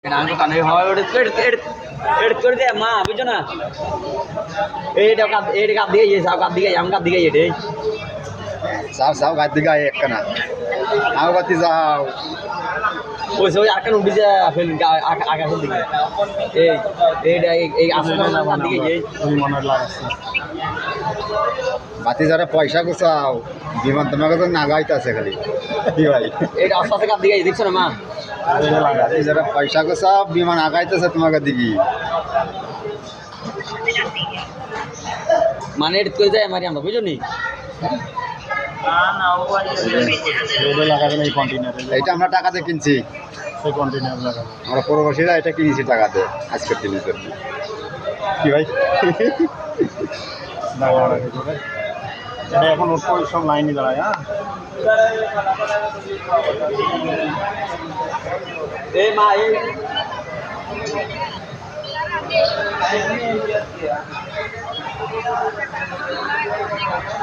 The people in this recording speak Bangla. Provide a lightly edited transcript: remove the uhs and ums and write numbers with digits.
আমি কানে হয় এড করে দে মা বুঝছো না এইটা কাপ দিয়ে যাও কাপ দিকে আমি কাপ দিকে এডে যাও যাও গাছ দিকে আয় একখানা আও বাতি যাও ওই সব আকান উঠে যা ফেল আকাশের দিকে এই এইটা এই আসলে কাপ দিকে যাই তুমি মনে লাগাচ্ছে বাতি যারা পয়সা গুছাও বিমান তোমাকে তো নাগাইতেছে খালি কি ভাই এইটা আস্তে আস্তে কাপ দিকে দেখছো না মা বাতি যারা পয়সা গুছাও বিমান আগাইতেছে তোমাকে দিকে মানে এড করে যায় মারি আমরা বুঝছো নি রোদে লাগাবেন এই কন্টেনারে এটা আমরা টাকাতে কিনছি সেই কন্টেনার লাগাবেন আমরা প্রবাসীরা এটা কিনেছি টাকাতে আজকের দিনের জন্য কি ভাই লাগানো করে এটা এখন ওর সব লাইনে দাঁড়ায় হ্যাঁ এই মা এই